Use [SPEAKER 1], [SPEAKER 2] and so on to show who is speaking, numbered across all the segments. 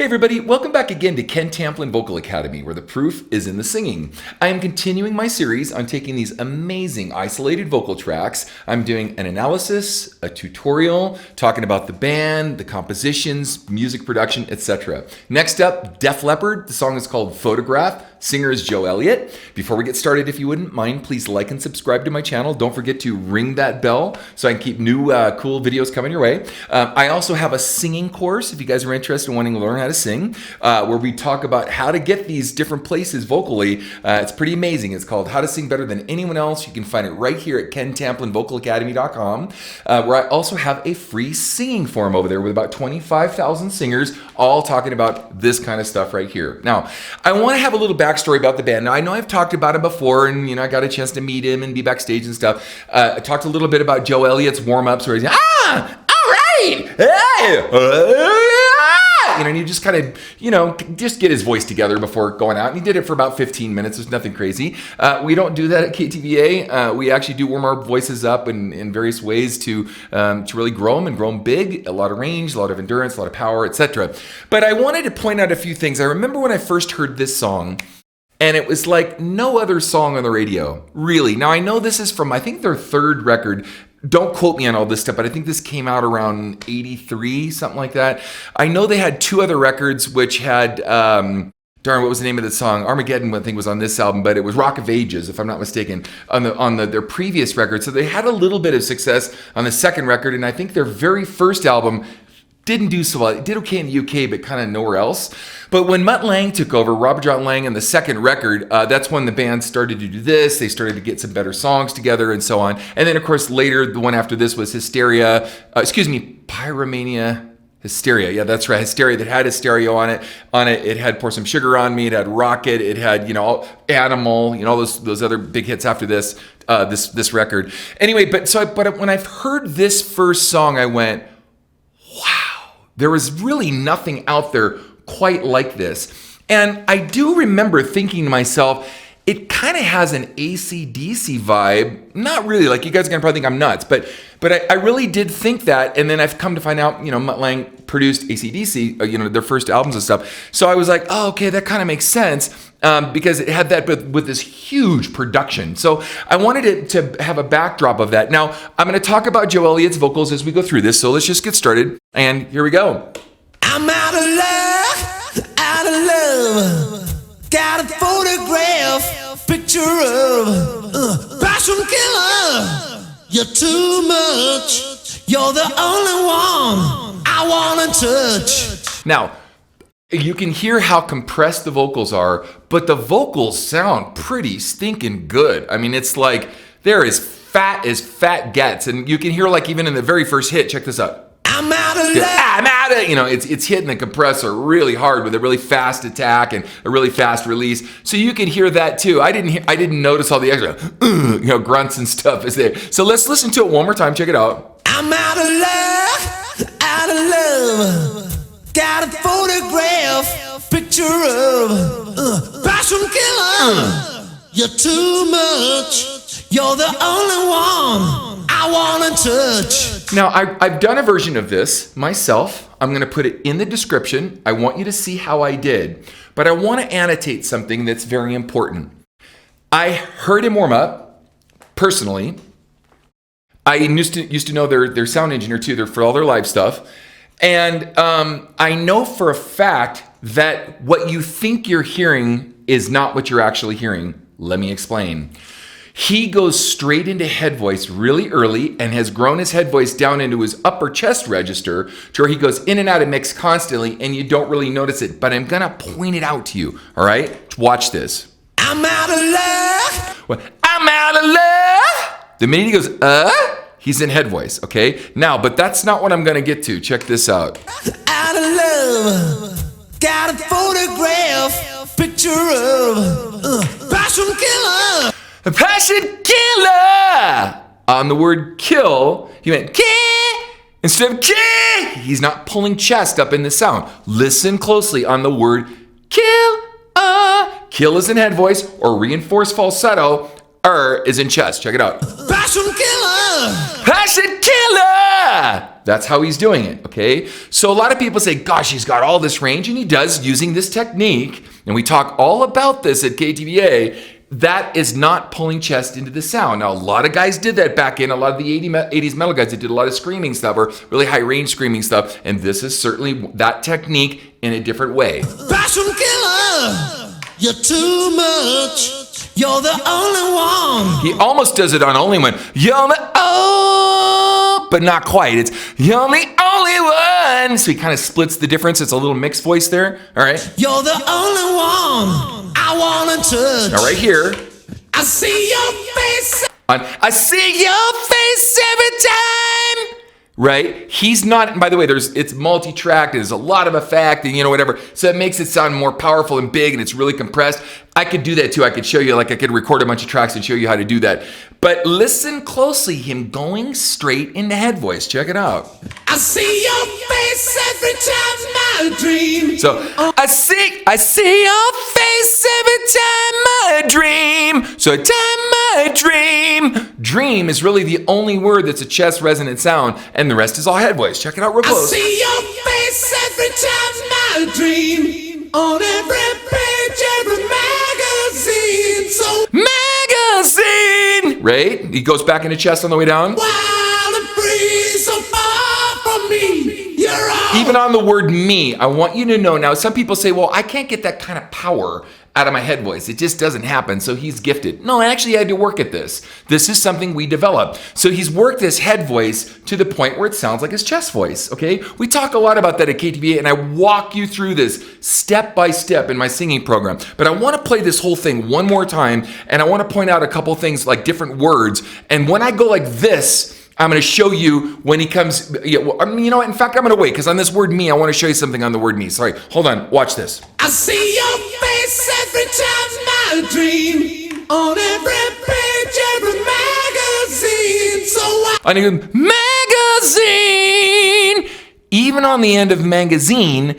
[SPEAKER 1] Hey everybody, welcome back again to Ken Tamplin Vocal Academy, where the proof is in the singing. I am continuing my series on taking these amazing isolated vocal tracks. I'm doing an analysis, a tutorial, talking about the band, the compositions, music production, etc. Next up, Def Leppard. The song is called Photograph. Singer is Joe Elliott. Before we get started, if you wouldn't mind, please like and subscribe to my channel. Don't forget to ring that bell so I can keep new cool videos coming your way. I also have a singing course if you guys are interested in wanting to learn how to sing, where we talk about how to get these different places vocally. It's pretty amazing. It's called How to Sing Better Than Anyone Else. You can find it right here at KenTamplinVocalAcademy.com, where I also have a free singing forum over there with about 25,000 singers, all talking about this kind of stuff right here. Now, I want to have a little backstory about the band. Now, I know I've talked about him before, and I got a chance to meet him and be backstage and stuff. I talked a little bit about Joe Elliott's warm-ups where he's, all right, hey, and you just kind of, just get his voice together before going out. And he did it for about 15 minutes. There's nothing crazy. We don't do that at KTVA. We actually do warm our voices up in various ways to really grow them big. A lot of range, a lot of endurance, a lot of power, etc. But I wanted to point out a few things. I remember when I first heard this song, and it was like no other song on the radio, really. Now, I know this is from, I think, their third record. Don't quote me on all this stuff, but I think this came out around 83, something like that. I know they had two other records which had, what was the name of the song? Armageddon, I think, was on this album, but it was Rock of Ages, if I'm not mistaken, on their previous record. So they had a little bit of success on the second record, and I think their very first album didn't do so well. It did okay in the UK, but kind of nowhere else. But when Mutt Lange took over, Robert John Lang, and the second record, that's when the band started to do this. They started to get some better songs together and so on. And then, of course, later, the one after this was Pyromania. Hysteria, yeah, that's right. Hysteria, that had Hysteria on it. It had Pour Some Sugar on Me. It had Rocket. It had, Animal. All those other big hits after this record. Anyway, but when I've heard this first song, I went, wow. There was really nothing out there quite like this. And I do remember thinking to myself, it kind of has an AC/DC vibe. Not really, like you guys are gonna probably think I'm nuts, but I really did think that. And then I've come to find out, Mutt Lange produced AC/DC, their first albums and stuff. So I was like, oh, okay, that kind of makes sense, because it had that with this huge production. So I wanted it to have a backdrop of that. Now, I'm gonna talk about Joe Elliott's vocals as we go through this. So let's just get started. And here we go.
[SPEAKER 2] I'm out of love, got a photograph, picture of passion killer. You're too much, you're the only one I wanna touch.
[SPEAKER 1] Now, you can hear how compressed the vocals are, but the vocals sound pretty stinking good. I mean, it's like they're as fat as fat gets, and you can hear, like, even in the very first hit, check this out.
[SPEAKER 2] I'm out of love.
[SPEAKER 1] I'm out of, it's hitting the compressor really hard with a really fast attack and a really fast release. So you can hear that too. I didn't notice all the extra, grunts and stuff is there. So let's listen to it one more time. Check it out.
[SPEAKER 2] I'm out of love, got a photograph, picture of passion killer. You're too much, you're the only one I wanna touch.
[SPEAKER 1] Now, I've done a version of this myself. I'm going to put it in the description. I want you to see how I did. But I want to annotate something that's very important. I heard him warm up, personally. I used to know their sound engineer, too, for all their live stuff. And I know for a fact that what you think you're hearing is not what you're actually hearing. Let me explain. He goes straight into head voice really early and has grown his head voice down into his upper chest register to where he goes in and out of mix constantly and you don't really notice it. But I'm going to point it out to you, all right? Watch this.
[SPEAKER 2] I'm out of love.
[SPEAKER 1] Well, I'm out of love. The minute he goes, he's in head voice, okay? Now, but that's not what I'm going to get to. Check this out.
[SPEAKER 2] Out of love, got a photograph, picture of passion killer.
[SPEAKER 1] A passion killer! On the word kill, he went key instead of key. He's not pulling chest up in the sound. Listen closely on the word kill. Kill is in head voice, or reinforced falsetto. Is in chest. Check it out.
[SPEAKER 2] Passion killer!
[SPEAKER 1] Passion killer! That's how he's doing it, okay? So a lot of people say, gosh, he's got all this range, and he does using this technique, and we talk all about this at KTVA. That is not pulling chest into the sound. Now, a lot of guys did that back in, a lot of the 80s metal guys that did a lot of screaming stuff or really high range screaming stuff, and this is certainly that technique in a different way.
[SPEAKER 2] Passion killer, you're too much. You're the only one.
[SPEAKER 1] He almost does it on Only One. You're the but not quite. It's you're the only one. So he kind of splits the difference. It's a little mixed voice there. All right.
[SPEAKER 2] You're the only one I wanna touch.
[SPEAKER 1] Now right here.
[SPEAKER 2] I see your face.
[SPEAKER 1] I see your face every time. Right? He's not, and by the way, it's multi-tracked, there's a lot of effect and whatever. So it makes it sound more powerful and big and it's really compressed. I could do that too. I could show you, like I could record a bunch of tracks and show you how to do that. But listen closely, him going straight into head voice. Check it out.
[SPEAKER 2] I see your face every time I dream.
[SPEAKER 1] So I see your face every time I dream. So time I dream. Dream is really the only word that's a chest resonant sound, and the rest is all head voice. Check it out real close.
[SPEAKER 2] I see your face every time I dream. On every page, every magazine. So
[SPEAKER 1] magazine, right? He goes back into chest on the way down.
[SPEAKER 2] wild and free, so far from me. You're all
[SPEAKER 1] Even on the word me, I want you to know now, some people say, well, I can't get that kind of power out of my head voice. It just doesn't happen. So he's gifted. No, I actually had to work at this. This is something we developed. So he's worked this head voice to the point where it sounds like his chest voice. Okay. We talk a lot about that at KTVA, and I walk you through this step by step in my singing program. But I want to play this whole thing one more time, and I want to point out a couple things like different words. And when I go like this, I'm going to show you when he comes. You know what? In fact, I'm going to wait because on this word me, I want to show you something on the word me. Sorry. Hold on. Watch this.
[SPEAKER 2] I see your face every time I dream. On every page, every magazine. So
[SPEAKER 1] On a magazine. Even on the end of magazine,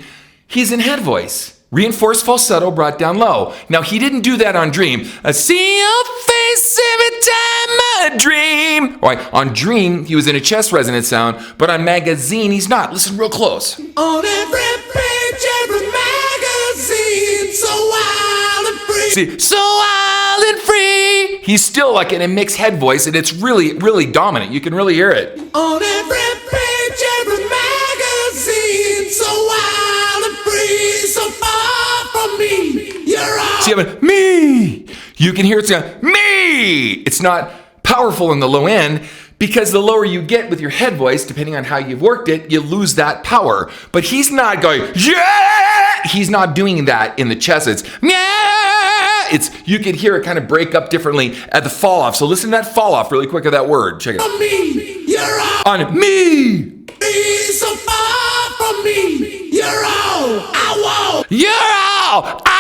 [SPEAKER 1] he's in head voice. Reinforced falsetto brought down low. Now, he didn't do that on Dream. I see your face every time I dream. All right, on Dream, he was in a chest resonant sound, but on Magazine, he's not. Listen real close.
[SPEAKER 2] on every page, every magazine. So wild and free.
[SPEAKER 1] See, so wild and free. He's still like in a mixed head voice, and it's really, really dominant. You can really hear it.
[SPEAKER 2] On every page, every magazine. So wild and free. So far from me. You're all
[SPEAKER 1] See, I mean, me. You can hear it sound, me. It's not powerful in the low end because the lower you get with your head voice, depending on how you've worked it, you lose that power. But he's not going, yeah. He's not doing that in the chest. It's, yeah. It's, you can hear it kind of break up differently at the fall off. So listen to that fall off really quick of that word. Check it out.
[SPEAKER 2] from me. You're all
[SPEAKER 1] On me.
[SPEAKER 2] so far from me. You're all I want.
[SPEAKER 1] You're all I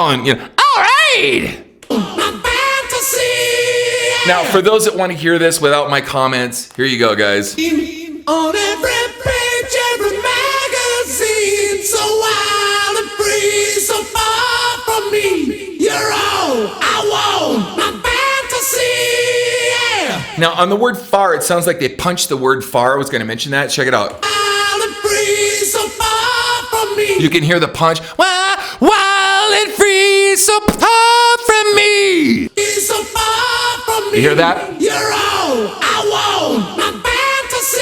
[SPEAKER 1] want. All right.
[SPEAKER 2] My fantasy.
[SPEAKER 1] Now, for those that want to hear this without my comments, here you go, guys.
[SPEAKER 2] On every page, every magazine. So wild and free. So far from me. You're all I want. My fantasy.
[SPEAKER 1] Now, on the word far, it sounds like they punched the word far. I was going to mention that. Check it out.
[SPEAKER 2] Wild and free. So far from me.
[SPEAKER 1] You can hear the punch. Wild and free, so far from me.
[SPEAKER 2] So far from me.
[SPEAKER 1] You hear that?
[SPEAKER 2] You're all I want. My fantasy.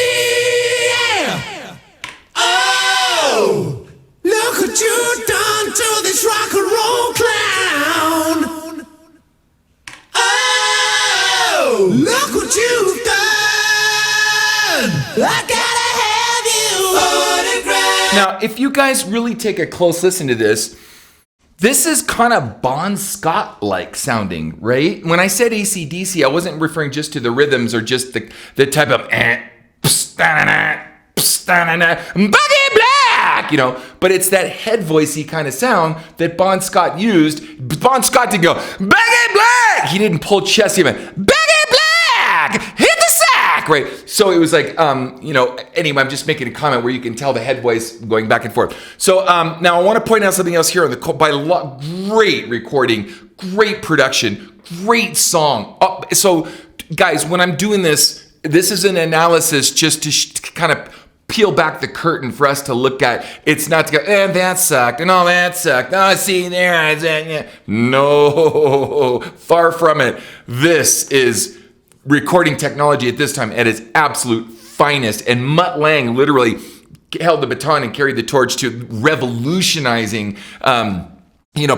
[SPEAKER 2] Oh, look what you've done to this rock and roll clown. Oh, look what you've done. I gotta have you photographed.
[SPEAKER 1] Now, if you guys really take a close listen to this, this is kind of Bon Scott-like sounding, right? When I said AC/DC, I wasn't referring just to the rhythms or just the type of Buggy Black, but it's that head voicey kind of sound that Bon Scott used. Bon Scott didn't go, Buggy Black! He didn't pull chest even, Buggy Black! Hit the sack! Right? So it was like, anyway, I'm just making a comment where you can tell the head voice going back and forth. So now I want to point out something else here great recording, great production, great song. So guys, when I'm doing this, this is an analysis just to kind of peel back the curtain for us to look at. It's not to go, that sucked, and oh, that sucked. Oh, see, there. No, far from it. This is recording technology at this time at its absolute finest. And Mutt Lange literally held the baton and carried the torch to revolutionizing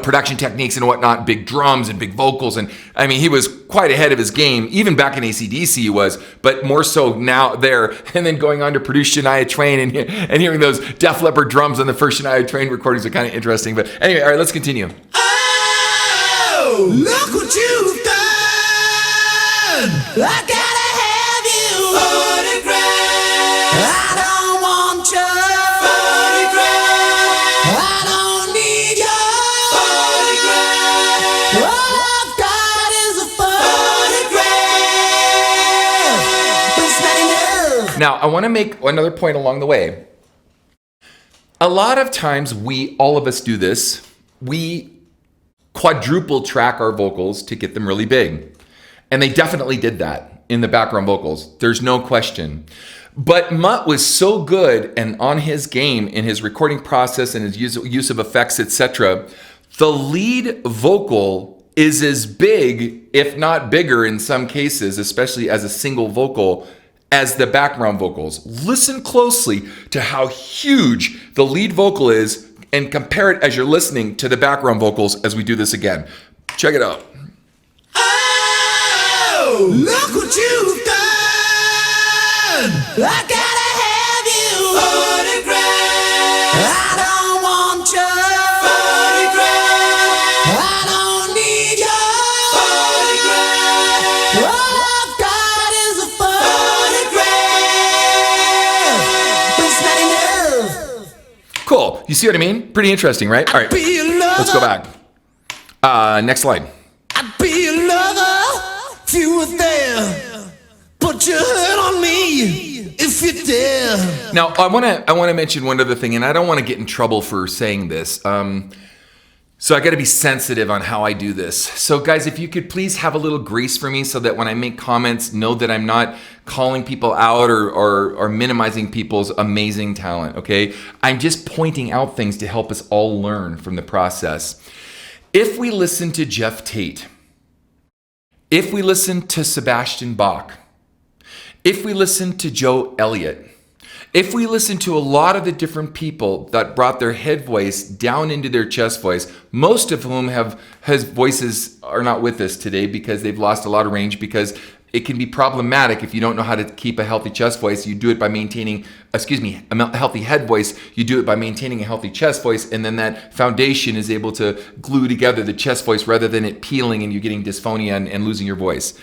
[SPEAKER 1] production techniques and whatnot, big drums and big vocals. And I mean, he was quite ahead of his game, even back in AC/DC he was, but more so now there. And then going on to produce Shania Twain and hearing those Def Leppard drums on the first Shania Twain recordings are kind of interesting. But anyway, all right, let's continue.
[SPEAKER 2] Oh, look what you've done. I gotta have you photographed. I don't want you photographed. I don't need you photographed. All I've got is a photograph. It's not enough.
[SPEAKER 1] Now, I want to make another point along the way. A lot of times all of us do this. We quadruple track our vocals to get them really big. And they definitely did that in the background vocals. There's no question. But Mutt was so good and on his game in his recording process and his use of effects, etc. The lead vocal is as big, if not bigger in some cases, especially as a single vocal, as the background vocals. Listen closely to how huge the lead vocal is and compare it as you're listening to the background vocals as we do this again. Check it out.
[SPEAKER 2] Oh, look what you've done. I gotta have you photographed. I don't want you photographed. I don't need you photographed. All I've got is a photograph. It's not enough.
[SPEAKER 1] Cool. You see what I mean? Pretty interesting, right? All right,
[SPEAKER 2] Be a lover.
[SPEAKER 1] let's go back. Next slide.
[SPEAKER 2] I'd be another if you were there. Put your hand on me if you dare.
[SPEAKER 1] Now, I want to mention one other thing, and I don't want to get in trouble for saying this. So I got to be sensitive on how I do this. So guys, if you could please have a little grace for me so that when I make comments, know that I'm not calling people out or minimizing people's amazing talent, okay? I'm just pointing out things to help us all learn from the process. If we listen to Jeff Tate, if we listen to Sebastian Bach, if we listen to Joe Elliott, if we listen to a lot of the different people that brought their head voice down into their chest voice, most of whom has voices are not with us today because they've lost a lot of range, because it can be problematic if you don't know how to keep a healthy chest voice. You do it by maintaining, a healthy head voice. You do it by maintaining a healthy chest voice, and then that foundation is able to glue together the chest voice rather than it peeling and you getting dysphonia and losing your voice.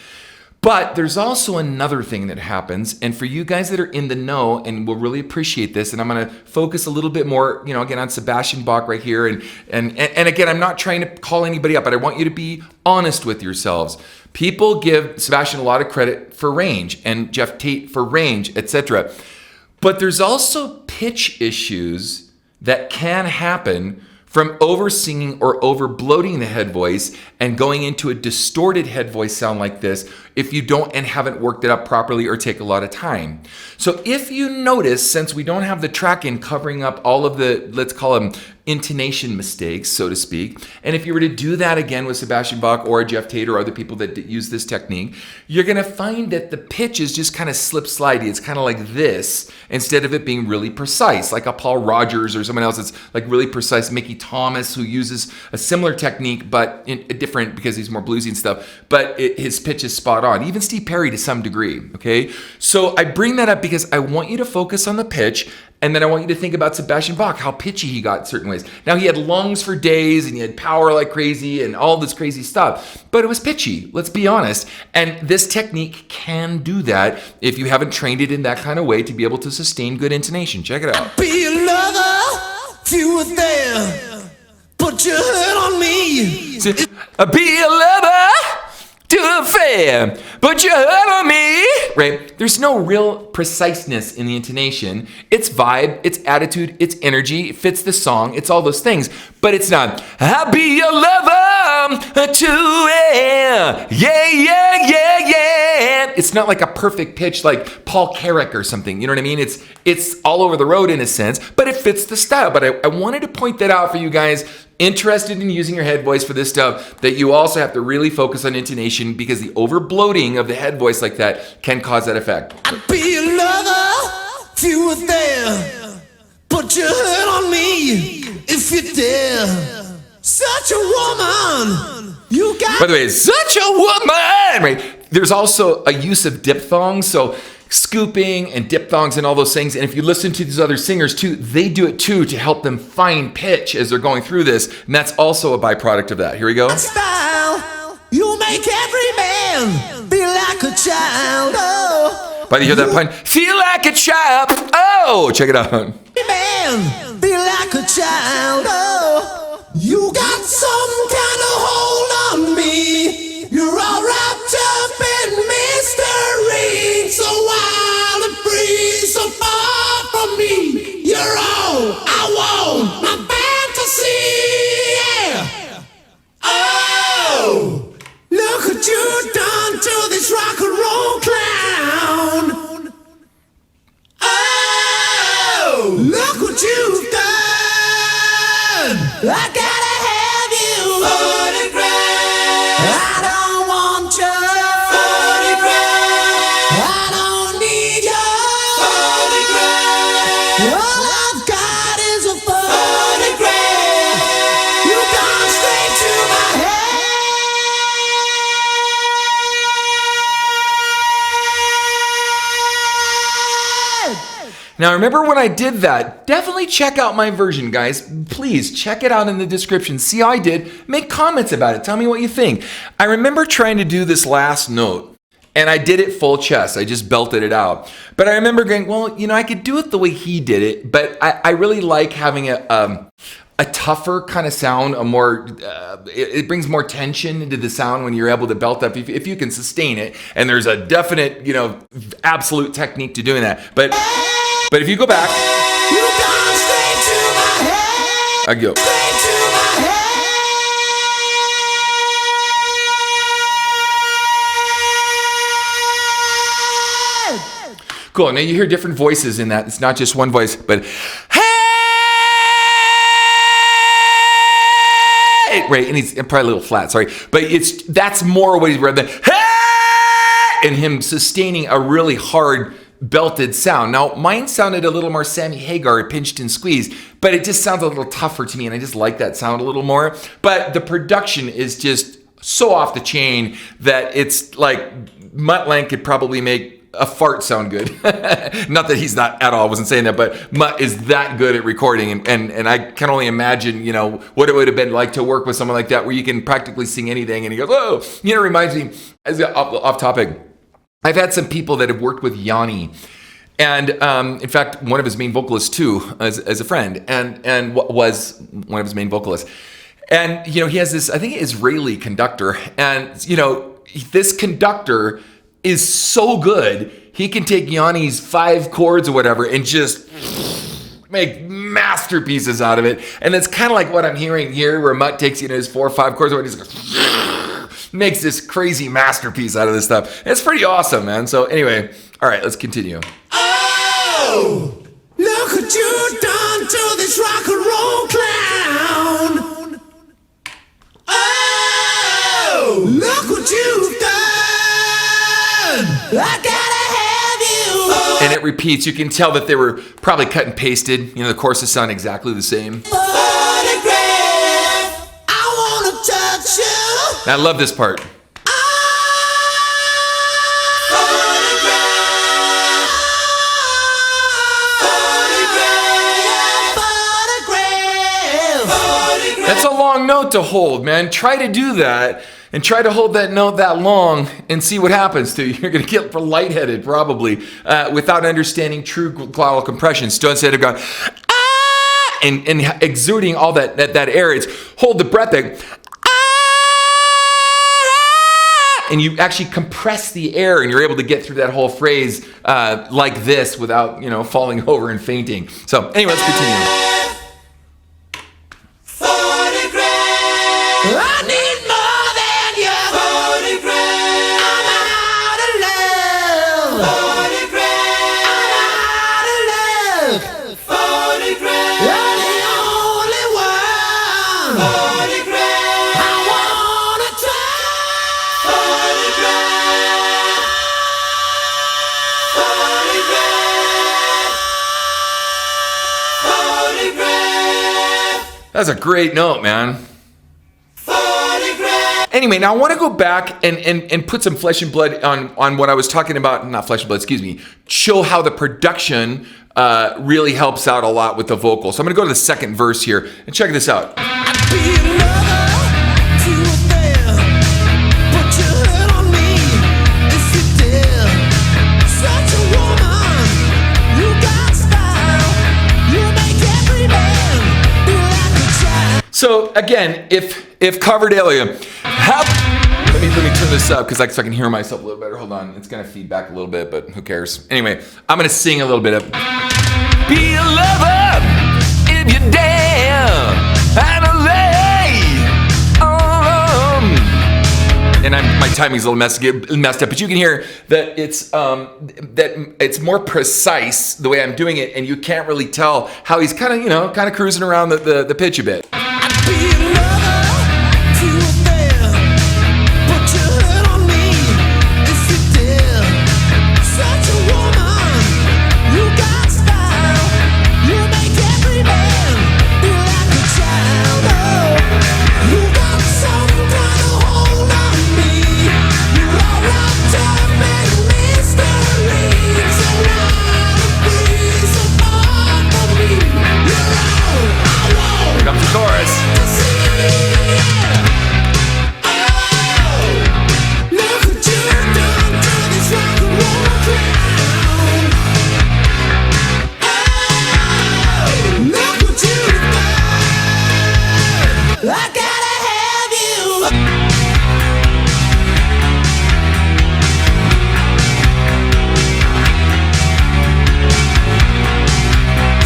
[SPEAKER 1] But there's also another thing that happens, and for you guys that are in the know and will really appreciate this, and I'm going to focus a little bit more, again, on Sebastian Bach right here, and again, I'm not trying to call anybody up, but I want you to be honest with yourselves. People give Sebastian a lot of credit for range, and Jeff Tate for range, etc. But there's also pitch issues that can happen from over singing or over bloating the head voice and going into a distorted head voice sound like this if you don't and haven't worked it up properly or take a lot of time. So if you notice, since we don't have the track in covering up all of the, let's call them intonation mistakes, so to speak, and if you were to do that again with Sebastian Bach or Jeff Tate or other people that use this technique, you're gonna find that the pitch is just kind of slip-slidey. It's kind of like this instead of it being really precise, like a Paul Rogers or someone else that's like really precise, Mickey Thomas, who uses a similar technique, but different because he's more bluesy and stuff, but his pitch is spot on. Even Steve Perry to some degree, okay? So I bring that up because I want you to focus on the pitch, and then I want you to think about Sebastian Bach, how pitchy he got in certain ways. Now, he had lungs for days, and he had power like crazy, and all this crazy stuff, but it was pitchy, let's be honest. And this technique can do that if you haven't trained it in that kind of way to be able to sustain good intonation. Check it out.
[SPEAKER 2] Be another if you were there. Put your hand on me.
[SPEAKER 1] Be a lover to the fair, but you heard on me, right? There's no real preciseness in the intonation. It's vibe, it's attitude, it's energy, it fits the song, it's all those things. but it's not. I'll be your lover too. Yeah, yeah, yeah, yeah. It's not like a perfect pitch like Paul Carrack or something. You know what I mean? It's all over the road in a sense, but it fits the style. But I wanted to point that out for you guys interested in using your head voice for this stuff, that you also have to really focus on intonation, because the over bloating of the head voice like that can cause that effect.
[SPEAKER 2] I'd be a lover if you were there. Put your head on me if you dare. Such a woman you got.
[SPEAKER 1] By the way, such a woman, right? There's also a use of diphthongs, so scooping and diphthongs and all those things. And if you listen to these other singers too, they do it too to help them find pitch as they're going through this. And that's also a byproduct of that. Here we go.
[SPEAKER 2] Style, you make every man feel like a child. Oh,
[SPEAKER 1] But you hear that pun? Feel like a child. Oh, check it out.
[SPEAKER 2] every man feel like a child. Oh, you got some kind of hold on me. You're all wrapped up in mystery, so wild and free, so far from me. You're all I want, my fantasy. Yeah. Oh, look what you done to this rock and roll clown. Oh, look what you've done. I gotta have you. Photograph. I don't want you. Photograph. I don't need you. Photograph. All I've got is a photograph. You've gone straight to my head.
[SPEAKER 1] Now, remember when I did that? Definitely check out my version, guys. Please check it out in the description. See how I did. Make comments about it. Tell me what you think. I remember trying to do this last note, and I did it full chest. I just belted it out. But I remember going, well, you know, I could do it the way he did it, but I really like having a tougher kind of sound, a more, it brings more tension into the sound when you're able to belt up, if you can sustain it. And there's a definite, you know, absolute technique to doing that. But if you go back,
[SPEAKER 2] You gone straight to my head.
[SPEAKER 1] I go.
[SPEAKER 2] Straight to my head.
[SPEAKER 1] Cool. Now you hear different voices in that. It's not just one voice, but hey, right, and he's probably a little flat. Sorry, but that's more what he's rather than hey, and him sustaining a really hard belted sound. Now mine sounded a little more Sammy Hagar, pinched and squeezed, but it just sounds a little tougher to me, and I just like that sound a little more. But the production is just so off the chain that it's like Mutt Lange could probably make a fart sound good. Not that he's not at all, I wasn't saying that, but Mutt is that good at recording, and I can only imagine, you know, what it would have been like to work with someone like that, where you can practically sing anything, and he goes, oh, you know, reminds me, as off topic, I've had some people that have worked with Yanni, and in fact, one of his main vocalists too, as a friend, and was one of his main vocalists. And, you know, he has this, I think, Israeli conductor, and, you know, this conductor is so good, he can take Yanni's 5 chords or whatever and just make masterpieces out of it. And it's kind of like what I'm hearing here, where Mutt takes, you know, his 4 or 5 chords and just makes this crazy masterpiece out of this stuff. It's pretty awesome, man. So anyway, all right, let's continue.
[SPEAKER 2] Oh, look what you done to this rock and roll clown. Oh, look what you've done. I gotta have you.
[SPEAKER 1] And it repeats. You can tell that they were probably cut and pasted. You know, the choruses sound exactly the same.
[SPEAKER 2] Photograph. I wanna touch you.
[SPEAKER 1] And I love this part. That's a long note to hold, man. Try to do that and try to hold that note that long and see what happens to you. You're going to get lightheaded probably without understanding true glottal compression. So instead of going ah and exuding all that air, it's hold the breath there. And you actually compress the air, and you're able to get through that whole phrase like this without, you know, falling over and fainting. So anyway, let's continue.
[SPEAKER 2] I need more than your 40 grand. I'm out of love. 40 grand. I'm out of love. 40 grand. You're the only one. 40 grand. I wanna try. 40 grand. 40 grand. 40 grand.
[SPEAKER 1] That's a great note, man.
[SPEAKER 2] 40 grand.
[SPEAKER 1] Anyway, now I want to go back and put some flesh and blood on what I was talking about. Not flesh and blood, excuse me. Show how the production really helps out a lot with the vocal. So I'm going to go to the second verse here and check this out.
[SPEAKER 2] Be another to a fair. Put your head on me if you dare. Such a woman, you got style. You make every man feel like a child.
[SPEAKER 1] So again, if Coverdale, let me turn this up because so I can hear myself a little better. Hold on, it's gonna feedback a little bit, but who cares? Anyway, I'm gonna sing a little bit of. Be a lover if you dare, and a lay. And my timing's a little messed up, but you can hear that it's more precise the way I'm doing it, and you can't really tell how he's kind of cruising around the pitch a bit.
[SPEAKER 2] Be another to a fair. Put your head on me if you dare. Such a woman, you got style. You make every man feel like a child. Oh, you got some kind of hold on me. You're all wrapped up in mysteries. A lot of things apart from me. You're all I want.
[SPEAKER 1] Here comes the chorus.
[SPEAKER 2] To see. Oh, look what you've done to this rock and roll crowd. Oh, look what you've done. I gotta have you.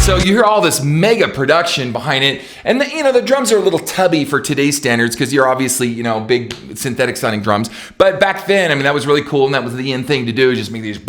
[SPEAKER 1] So you hear all this mega production behind it, and the drums are a little tubby for today's standards because you're obviously big synthetic sounding drums. But back then, I mean, that was really cool, and that was the in thing to do, just make these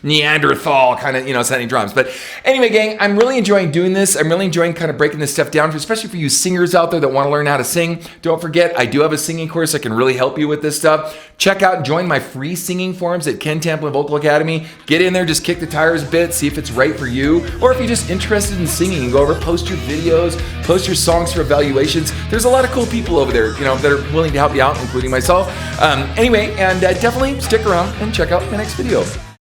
[SPEAKER 1] Neanderthal kind of sounding drums. But anyway, gang, I'm really enjoying doing this. I'm really enjoying kind of breaking this stuff down, especially for you singers out there that want to learn how to sing. Don't forget, I do have a singing course that can really help you with this stuff. Check out and join my free singing forums at Ken Tamplin Vocal Academy. Get in there, just kick the tires a bit, see if it's right for you, or if you're just interested in singing, go over, post your videos, post your songs for evaluations. There's a lot of cool people over there, that are willing to help you out, including myself. Anyway, and definitely stick around and check out my next video.